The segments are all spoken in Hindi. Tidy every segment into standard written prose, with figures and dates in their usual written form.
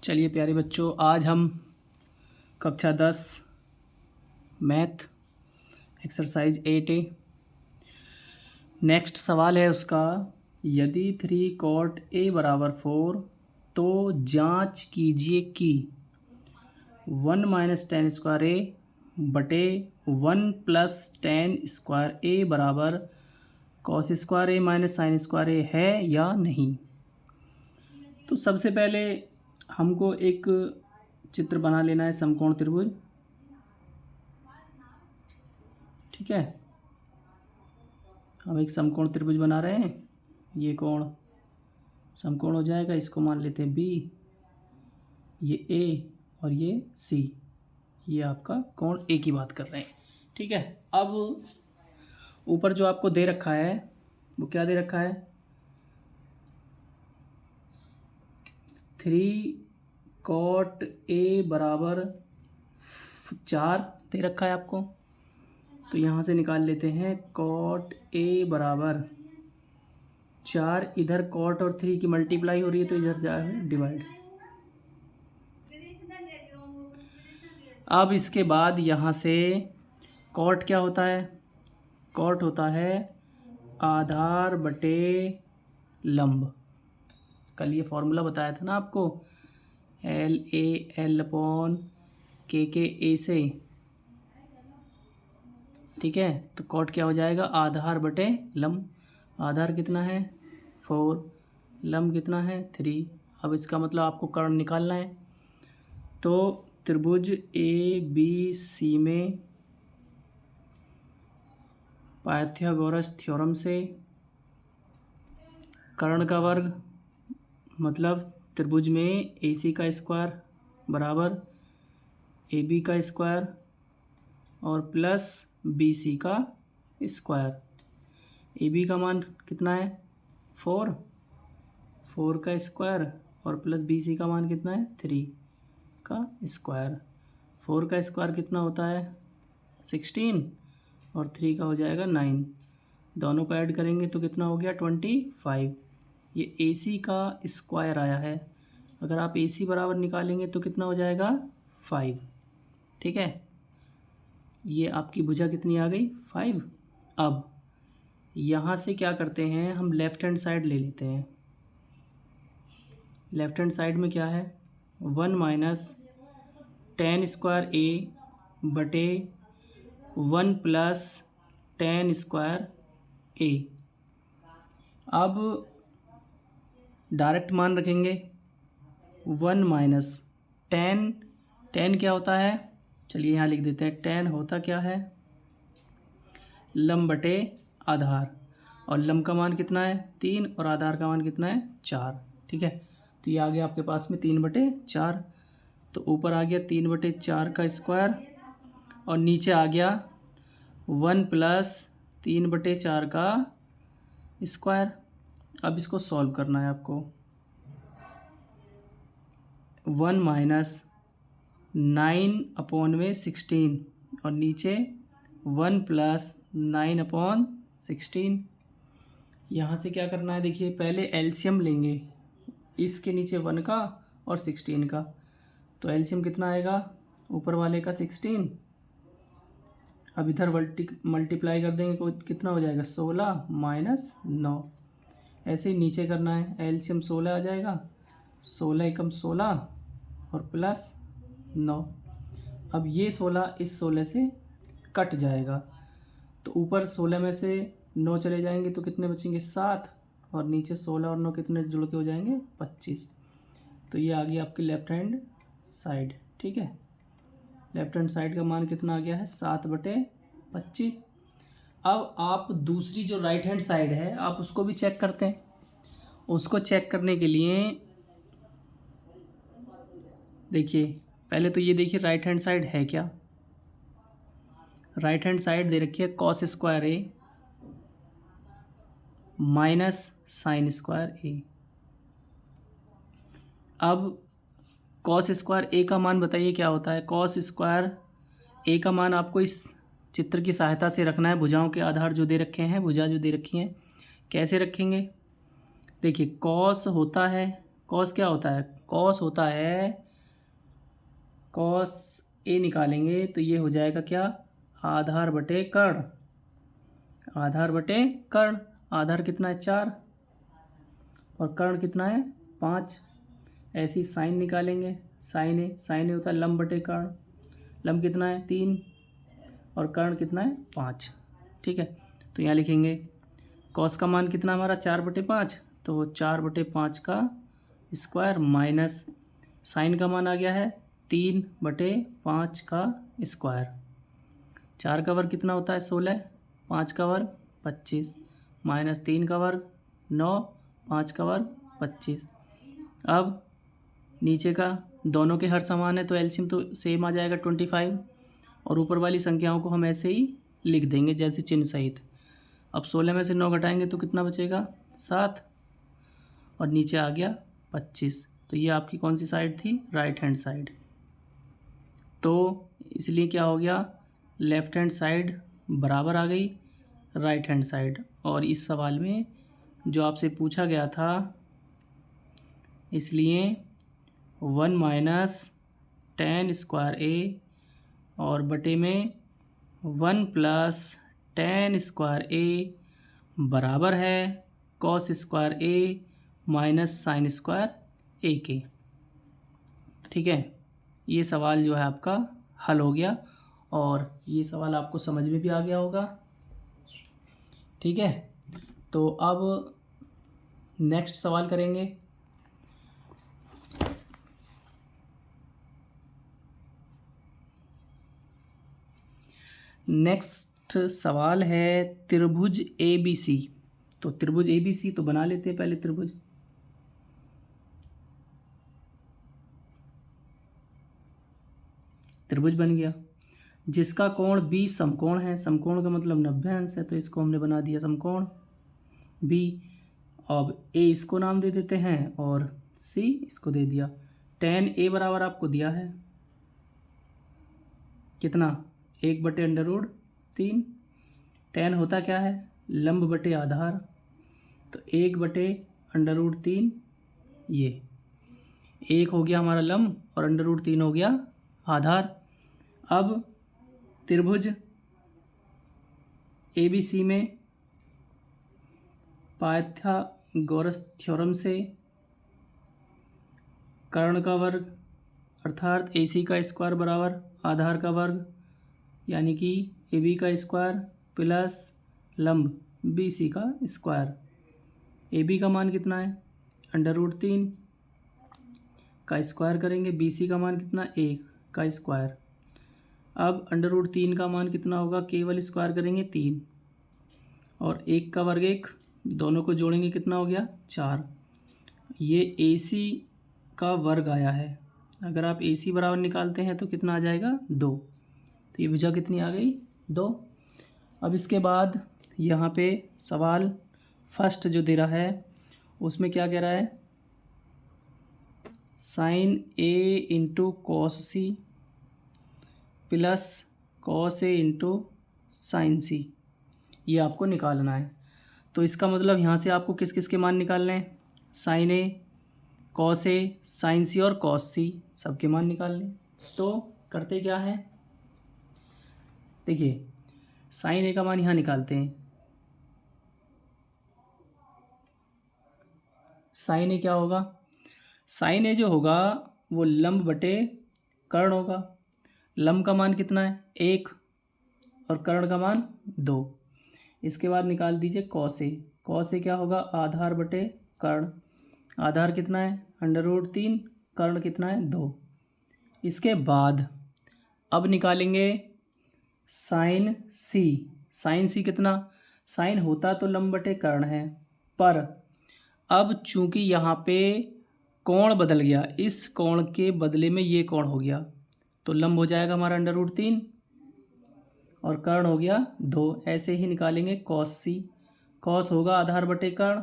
चलिए प्यारे बच्चों, आज हम कक्षा 10 मैथ एक्सरसाइज 8A नेक्स्ट सवाल है उसका। यदि 3 cot A बराबर 4 तो जांच कीजिए कि 1 - tan स्क्वायर A बटे 1 + tan स्क्वायर A बराबर cos square A - sin square A है या नहीं। तो सबसे पहले हमको एक चित्र बना लेना है, समकोण त्रिभुज। ठीक है, हम एक समकोण त्रिभुज बना रहे हैं। ये कोण समकोण हो जाएगा, इसको मान लेते हैं B, ये A और ये C। ये आपका कोण A की बात कर रहे हैं। ठीक है, अब ऊपर जो आपको दे रखा है वो क्या दे रखा है, 3 cot A बराबर 4 दे रखा है आपको। तो यहाँ से निकाल लेते हैं cot A बराबर 4, इधर cot और 3 की मल्टीप्लाई हो रही है तो इधर जाए डिवाइड। अब इसके बाद यहाँ से cot क्या होता है, cot होता है आधार बटे लंब। कल ये फॉर्मूला बताया था ना आपको, LAL/KK से। ठीक है, तो cot क्या हो जाएगा, आधार बटे लंब। आधार कितना है 4, लंब कितना है 3। अब इसका मतलब आपको कर्ण निकालना है। तो त्रिभुज ABC में पाइथागोरस थ्योरम से कर्ण का वर्ग मतलब त्रिभुज में AC का स्क्वायर बराबर AB का स्क्वायर और प्लस BC का स्क्वायर। AB का मान कितना है 4, 4 का स्क्वायर और प्लस BC का मान कितना है 3 का स्क्वायर। 4 का स्क्वायर कितना होता है 16 और 3 का हो जाएगा 9। दोनों को ऐड करेंगे तो कितना हो गया 25। ये AC का स्क्वायर आया है। अगर आप AC बराबर निकालेंगे तो कितना हो जाएगा 5। ठीक है, ये आपकी भुजा कितनी आ गई 5। अब यहाँ से क्या करते हैं, हम लेफ़्ट हैंड साइड ले लेते हैं। लेफ़्ट हैंड साइड में क्या है 1 - tan स्क्वायर A बटे 1 + tan स्क्वायर A। अब डायरेक्ट मान रखेंगे 1 - tan क्या होता है, चलिए यहाँ लिख देते हैं। tan होता क्या है, लंब बटे आधार, और लंब का मान कितना है 3 और आधार का मान कितना है 4। ठीक है, तो ये आ गया आपके पास में 3/4। तो ऊपर आ गया 3/4 का स्क्वायर और नीचे आ गया 1 + 3/4 का स्क्वायर। अब इसको सॉल्व करना है आपको। 1 - 9/16 और नीचे 1 + 9/16। यहाँ से क्या करना है, देखिए पहले एलसीएम लेंगे, इसके नीचे 1 का और 16 का। तो एलसीएम कितना आएगा, ऊपर वाले का 16, अब इधर मल्टीप्लाई कर देंगे तो कितना हो जाएगा 16 - 9। ऐसे ही नीचे करना है, एलसीएम 16 आ जाएगा, 16 × 16 और प्लस 9। अब ये 16 इस 16 से कट जाएगा, तो ऊपर 16 में से 9 चले जाएंगे तो कितने बचेंगे 7, और नीचे 16 और 9 कितने जुड़ के हो जाएंगे 25। तो ये आ गया आपकी लेफ़्ट हैंड साइड। ठीक है, लेफ़्ट हैंड साइड का मान कितना आ गया है 7/25। अब आप दूसरी जो राइट हैंड साइड है आप उसको भी चेक करते हैं। उसको चेक करने के लिए देखिए, पहले तो ये देखिए राइट हैंड साइड है क्या। राइट हैंड साइड दे रखी है cos square A - sin square A। अब cos स्क्वायर A का मान बताइए क्या होता है। cos स्क्वायर A का मान आपको इस चित्र की सहायता से रखना है। भुजाओं के आधार जो दे रखे हैं, भुजा जो दे रखी हैं, कैसे रखेंगे, देखिए cos होता है कॉस क्या होता है? कॉस होता है, कॉस ए निकालेंगे तो ये हो जाएगा क्या? आधार बटे कर्ण। आधार बटे कर्ण, आधार कितना है? 4 और कर्ण कितना है? 5। ऐसी साइन निकालेंगे, साइन ए होता है लंब बटे कर्ण। लंब कितना है? 3 और कर्ण कितना है? 5। ठीक है, तो यहाँ लिखेंगे कॉस का मान कितना हमारा? 4/5, तो 4/5 का स्क्वायर माइनस साइन का मान आ गया है 3/5 का स्क्वायर। 4 का वर्ग कितना होता है? 16, 5 का वर्ग 25, माइनस 3 का वर्ग 9, 5 का वर्ग 25। अब नीचे का दोनों के हर समान है तो एलसीएम तो सेम आ जाएगा 25, और ऊपर वाली संख्याओं को हम ऐसे ही लिख देंगे जैसे चिन्ह सहित। अब 16 में से 9 घटाएंगे तो कितना बचेगा? 7, और नीचे आ गया 25। तो ये आपकी कौन सी साइड थी? Right hand side. तो इसलिए क्या हो गया? लेफ़्ट हैंड साइड बराबर आ गई राइट हैंड साइड। और इस सवाल में जो आपसे पूछा गया था, इसलिए 1 माइनस tan स्क्वायर ए और बटे में 1 प्लस tan स्क्वायर ए बराबर है कॉस स्क्वायर ए माइनस साइन स्क्वायर ए के। ठीक है, ये सवाल जो है आपका हल हो गया, और ये सवाल आपको समझ में भी आ गया होगा। ठीक है, तो अब नेक्स्ट सवाल करेंगे। नेक्स्ट सवाल है त्रिभुज ABC। तो त्रिभुज ABC तो बना लेते हैं पहले। त्रिभुज बन गया जिसका कोण B समकोण है। समकोण का मतलब 90 अंश है, तो इसको हमने बना दिया समकोण B। अब A इसको नाम दे देते हैं और C इसको दे दिया। tan A बराबर आपको दिया है कितना? 1/√3। tan होता क्या है? लंब बटे आधार, तो 1/√3। ये 1 हो गया हमारा लंब और √3 हो गया आधार। अब त्रिभुज ABC में पाइथागोरस थ्योरम से कर्ण का वर्ग अर्थात AC का स्क्वायर बराबर आधार का वर्ग, यानी कि AB का स्क्वायर प्लस लंब BC का स्क्वायर। AB का मान कितना है? √3 का स्क्वायर करेंगे। BC का मान कितना? 1 का स्क्वायर। अब √3 का मान कितना होगा? केवल स्क्वायर करेंगे 3, और 1 का वर्ग 1, दोनों को जोड़ेंगे कितना हो गया? 4। ये AC का वर्ग आया है। अगर आप AC बराबर निकालते हैं तो कितना आ जाएगा? 2। तो ये भुजा कितनी आ गई? 2। अब इसके बाद यहाँ पे सवाल फर्स्ट जो दे रहा है उसमें क्या कह रहा है? Sine A into cos C plus cos A into sine C, ये आपको निकालना है। तो इसका मतलब यहाँ से आपको किस किस के मान निकालने हैं? Sine A, cos A, sine C और कॉस C, सबके मान निकालने। तो करते क्या है? देखिए, साइन A का मान यहाँ निकालते हैं। साइन A क्या होगा? साइन A जो होगा वो लंब बटे कर्ण होगा। लंब का मान कितना है? 1 और कर्ण का मान 2। इसके बाद निकाल दीजिए कॉस A। कॉस A क्या होगा? आधार बटे कर्ण। आधार कितना है? √3, कर्ण कितना है? 2। इसके बाद अब निकालेंगे साइन C। साइन C कितना? साइन होता तो लंब बटे कर्ण है, पर अब चूंकि यहाँ पे कोण बदल गया, इस कोण के बदले में ये कोण हो गया, तो लंब हो जाएगा हमारा √3 और कर्ण हो गया 2। ऐसे ही निकालेंगे कॉस C। कॉस होगा आधार बटे कर्ण,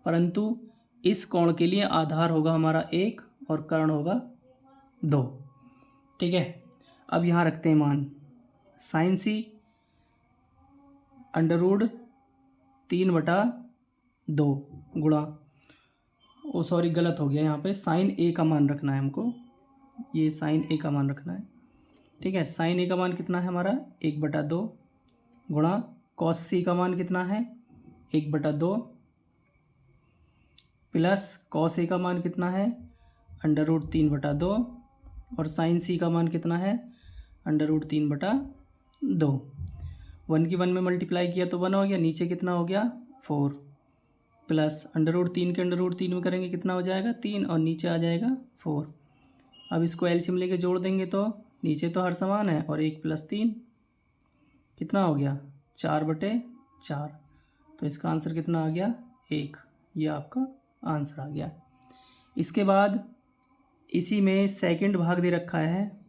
परंतु इस कोण के लिए आधार होगा हमारा 1 और कर्ण होगा 2। ठीक है, अब यहाँ रखते हैं मान। साइन C √3/2 गुणा, ओ सॉरी, गलत हो गया, यहाँ पे साइन ए का मान रखना है हमको, ये साइन ए का मान रखना है। ठीक है, साइन ए का मान कितना है हमारा 1/2 गुणा कॉस सी का मान कितना है 1/2 प्लस कॉस ए का मान कितना है √3/2 और साइन सी का मान कितना है √3/2। 1 की 1 में मल्टीप्लाई किया तो 1 हो गया, नीचे कितना हो गया 4 प्लस √3 के √3 में करेंगे कितना हो जाएगा 3 और नीचे आ जाएगा 4। अब इसको एलसीएम लेके जोड़ देंगे तो नीचे तो हर समान है और 1 + 3 कितना हो गया 4/4। तो इसका आंसर कितना आ गया 1। ये आपका आंसर आ गया। इसके बाद इसी में सेकंड भाग दे रखा है।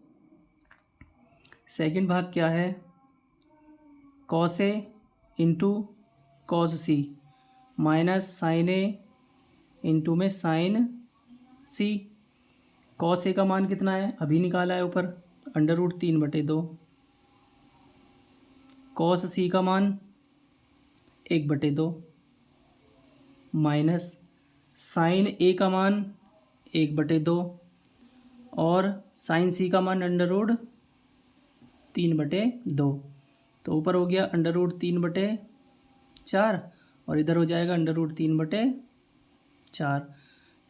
सेकंड भाग क्या है, cos A into cos C minus sign A into में साइन सी। कॉस ए का मान कितना है अभी निकाला है ऊपर √3/2, कॉस सी का मान 1/2 माइनस साइन ए का मान 1/2 और साइन सी का मान √3/2। तो ऊपर हो गया √3/4 और इधर हो जाएगा √3/4।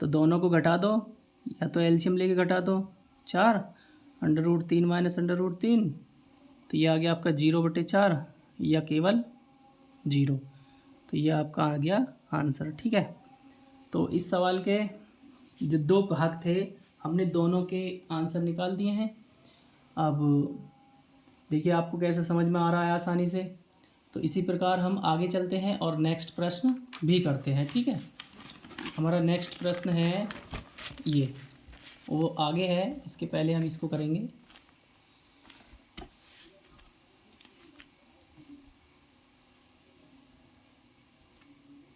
तो दोनों को घटा दो या तो एलसीएम लेके घटा दो 4 √3 माइनस √3, तो ये आ गया आपका 0/4 या केवल 0। तो ये आपका आ गया आंसर। ठीक है, तो इस सवाल के जो 2 भाग थे हमने दोनों के आंसर निकाल दिए हैं। अब देखिए आपको कैसे समझ में आ रहा है आसानी से। तो इसी प्रकार हम आगे चलते हैं और नेक्स्ट प्रश्न भी करते हैं। ठीक है, हमारा नेक्स्ट प्रश्न है ये, वो आगे है, इसके पहले हम इसको करेंगे।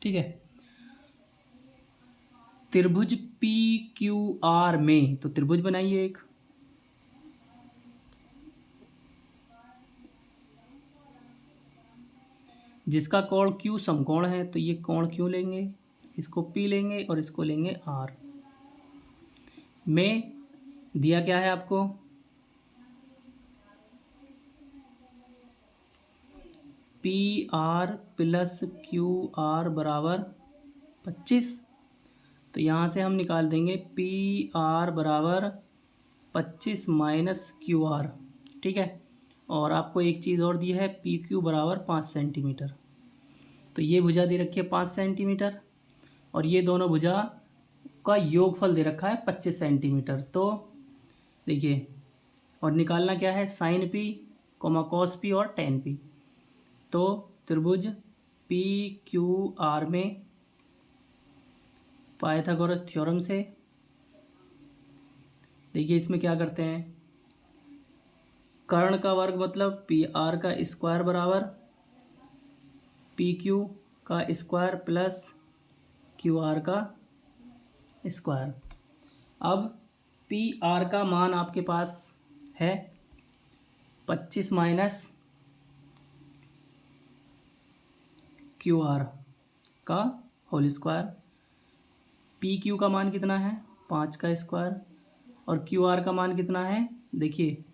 ठीक है, त्रिभुज PQR में, तो त्रिभुज बनाइए एक। जिसका कोण Q समकोण है, तो ये कोण Q लेंगे, इसको P लेंगे और इसको लेंगे R। में दिया क्या है आपको PR + QR बराबर 25। तो यहाँ से हम निकाल देंगे PR बराबर 25 माइनस QR। ठीक है, और आपको एक चीज़ और दी है PQ बराबर 5 सेंटीमीटर। तो ये भुजा दे रखी है 5 सेंटीमीटर और ये दोनों भुजा का योगफल दे रखा है 25 सेंटीमीटर। तो देखिए, और निकालना क्या है साइन P, कॉस P और टेन P। तो त्रिभुज PQR में पाइथागोरस थ्योरम से देखिए इसमें क्या करते हैं, कर्ण का वर्ग मतलब PR का स्क्वायर बराबर PQ का स्क्वायर प्लस QR का स्क्वायर। अब PR का मान आपके पास है 25 माइनस QR का होल स्क्वायर। PQ का मान कितना है 5 का स्क्वायर और QR का मान कितना है, देखिए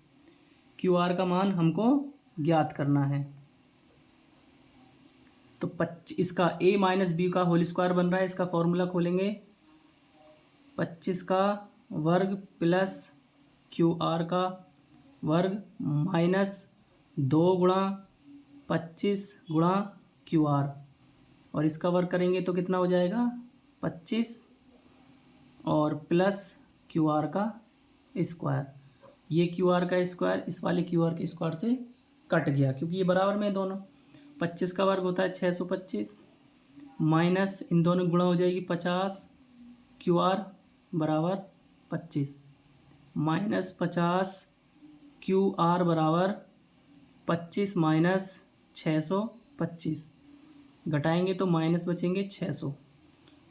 QR का मान हमको ज्ञात करना है। तो इसका A - B का होल स्क्वायर बन रहा है, इसका फॉर्मूला खोलेंगे 25 का वर्ग प्लस QR का वर्ग माइनस 2 गुणा 25 गुणा QR और इसका वर्ग करेंगे तो कितना हो जाएगा 25 और प्लस QR का स्क्वायर। ये QR का स्क्वायर इस वाले QR के स्क्वायर से कट गया क्योंकि ये बराबर में दोनों। 25 का वर्ग होता है 625 माइनस इन दोनों गुणा हो जाएगी 50 QR बराबर 25 माइनस 50 QR बराबर 25 माइनस 625 घटाएंगे तो माइनस बचेंगे 600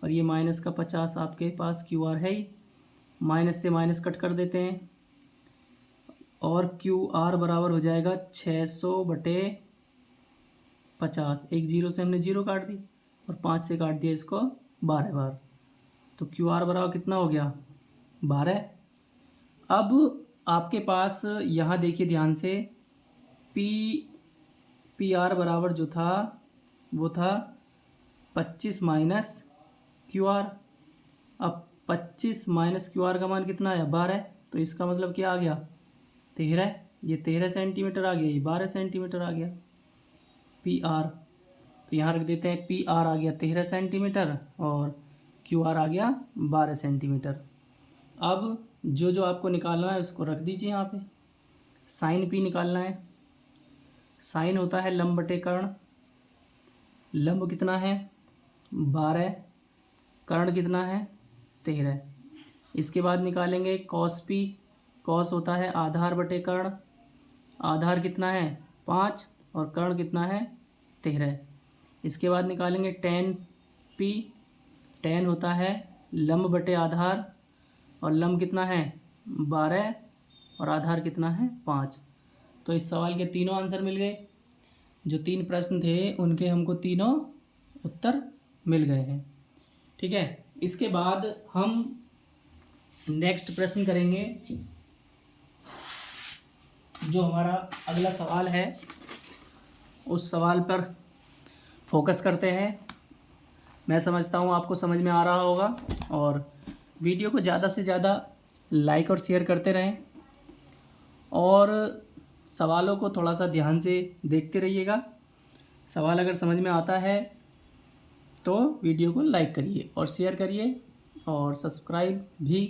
और ये माइनस का 50 आपके पास QR है ही, माइनस से माइनस कट कर देते हैं और QR बराबर हो जाएगा 600/50। एक जीरो से हमने जीरो काट दी और 5 से काट दिया इसको 12 बार, तो क्यू आर बराबर कितना हो गया 12। अब आपके पास यहाँ देखिए ध्यान से पी आर बराबर जो था वो था 25 माइनस क्यू आर। अब 25 माइनस क्यू आर का मान कितना आया 12, तो इसका मतलब क्या आ गया 13। ये 13 सेंटीमीटर आ गया, ये 12 सेंटीमीटर आ गया पी आर। तो यहाँ रख देते हैं पी आर आ गया 13 सेंटीमीटर और क्यू आर आ गया 12 सेंटीमीटर। अब जो जो आपको निकालना है उसको रख दीजिए यहाँ पे। साइन पी निकालना है। साइन होता है लंब बटे कर्ण। लंब कितना है 12, कर्ण कितना है 13। इसके बाद निकालेंगे कॉस पी। कॉस होता है आधार बटे कर्ण। आधार कितना है 5 और कर्ण कितना है 13। इसके बाद निकालेंगे टेन पी। टेन होता है लंब बटे आधार और लंब कितना है 12 और आधार कितना है 5। तो इस सवाल के तीनों आंसर मिल गए। जो 3 प्रश्न थे उनके हमको तीनों उत्तर मिल गए हैं। ठीक है, इसके बाद हम नेक्स्ट प्रश्न करेंगे। जो हमारा अगला सवाल है उस सवाल पर फोकस करते हैं। मैं समझता हूँ आपको समझ में आ रहा होगा, और वीडियो को ज़्यादा से ज़्यादा लाइक और शेयर करते रहें और सवालों को थोड़ा सा ध्यान से देखते रहिएगा। सवाल अगर समझ में आता है तो वीडियो को लाइक करिए और शेयर करिए और सब्सक्राइब भी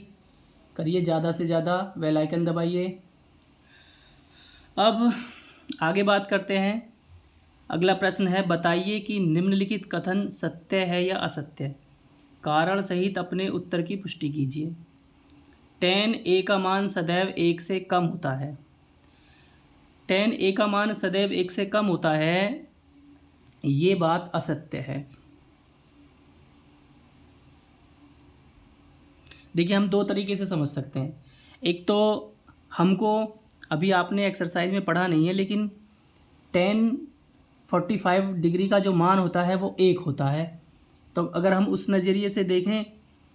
करिए, ज़्यादा से ज़्यादा बेल आइकन दबाइए। अब आगे बात करते हैं। अगला प्रश्न है, बताइए कि निम्नलिखित कथन सत्य है या असत्य। कारण सहित अपने उत्तर की पुष्टि कीजिए। tan a का मान सदैव 1 से कम होता है। tan a का मान सदैव 1 से कम होता है, ये बात असत्य है। देखिए, हम दो तरीके से समझ सकते हैं। एक तो हमको अभी आपने एक्सरसाइज में पढ़ा नहीं है, लेकिन tan 45 डिग्री का जो मान होता है वो 1 होता है। तो अगर हम उस नज़रिए से देखें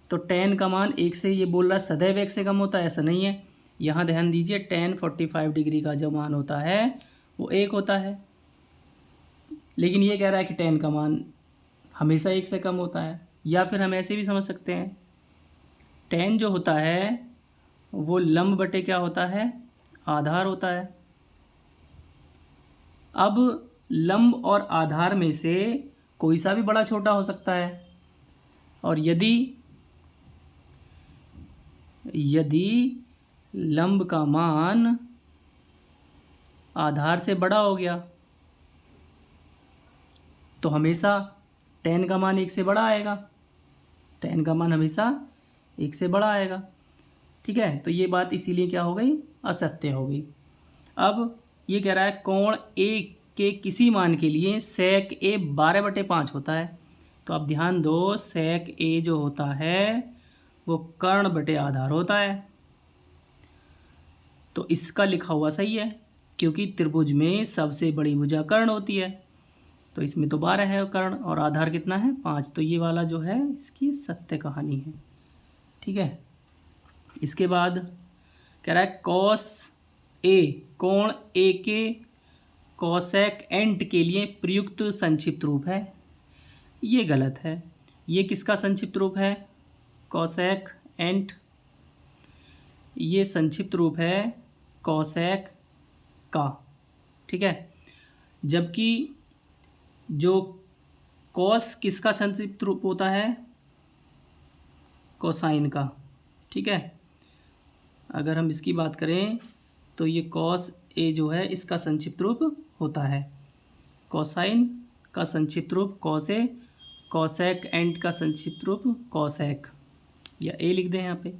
तो tan का मान 1 से, ये बोल रहा है सदैव 1 से कम होता है, ऐसा नहीं है। यहाँ ध्यान दीजिए, tan 45 डिग्री का जो मान होता है वो 1 होता है, लेकिन ये कह रहा है कि tan का मान हमेशा 1 से कम होता है। या फिर हम ऐसे भी समझ सकते हैं, tan जो होता है वो लंब बटे क्या होता है आधार होता है। अब लंब और आधार में से कोई सा भी बड़ा छोटा हो सकता है, और यदि लंब का मान आधार से बड़ा हो गया तो हमेशा tan का मान 1 से बड़ा आएगा। tan का मान हमेशा 1 से बड़ा आएगा। ठीक है, तो ये बात इसीलिए क्या हो गई असत्य हो गई। अब ये कह रहा है कोण A के किसी मान के लिए sec A 12/5 होता है। तो आप ध्यान दो, sec A जो होता है वो कर्ण बटे आधार होता है। तो इसका लिखा हुआ सही है, क्योंकि त्रिभुज में सबसे बड़ी भुजा कर्ण होती है। तो इसमें तो 12 है कर्ण और आधार कितना है 5। तो ये वाला जो है इसकी सत्य कहानी है। ठीक है, इसके बाद कह रहा है cos A कोण A के cosec एंट के लिए प्रयुक्त संक्षिप्त रूप है। ये गलत है। ये किसका संक्षिप्त रूप है cosec एंट, ये संक्षिप्त रूप है cosec का। ठीक है, जबकि जो cos किसका संक्षिप्त रूप होता है कोसाइन का। ठीक है, अगर हम इसकी बात करें तो ये cos A जो है इसका संक्षिप्त रूप होता है। कोसाइन का संक्षिप्त रूप cos A, cosec एंट का संक्षिप्त रूप cosec, या A लिख दें यहाँ पे।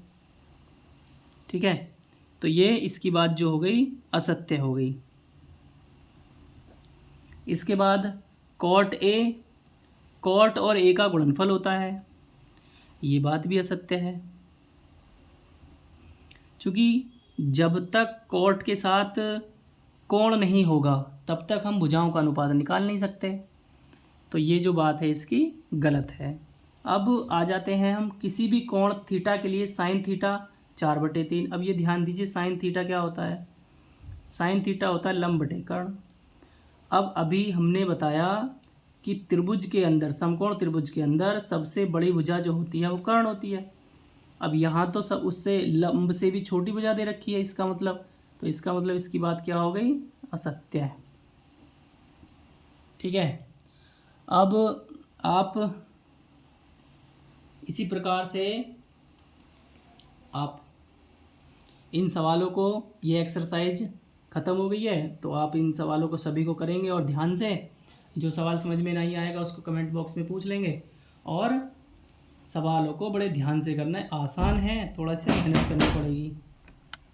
ठीक है, तो ये इसकी बात जो हो गई असत्य हो गई। इसके बाद cot A cot और A का गुणनफल होता है, ये बात भी असत्य है। क्योंकि जब तक cot के साथ कोण नहीं होगा तब तक हम भुजाओं का अनुपात निकाल नहीं सकते। तो ये जो बात है इसकी गलत है। अब आ जाते हैं हम किसी भी कोण थीटा के लिए साइन थीटा 4/3। अब ये ध्यान दीजिए साइन थीटा क्या होता है, साइन थीटा होता है लंब बटे कर्ण। अब अभी हमने बताया कि त्रिभुज के अंदर, समकोण त्रिभुज के अंदर सबसे बड़ी भुजा जो होती है वो कर्ण होती है। अब यहाँ तो सब उससे लंब से भी छोटी भुजा दे रखी है, इसका मतलब, तो इसका मतलब इसकी बात क्या हो गई, असत्य है। ठीक है। अब आप इसी प्रकार से आप इन सवालों को, ये एक्सरसाइज ख़त्म हो गई है, तो आप इन सवालों को सभी को करेंगे और ध्यान से। जो सवाल समझ में नहीं आएगा उसको कमेंट बॉक्स में पूछ लेंगे, और सवालों को बड़े ध्यान से करना है, आसान है, थोड़ा सा मेहनत करनी पड़ेगी।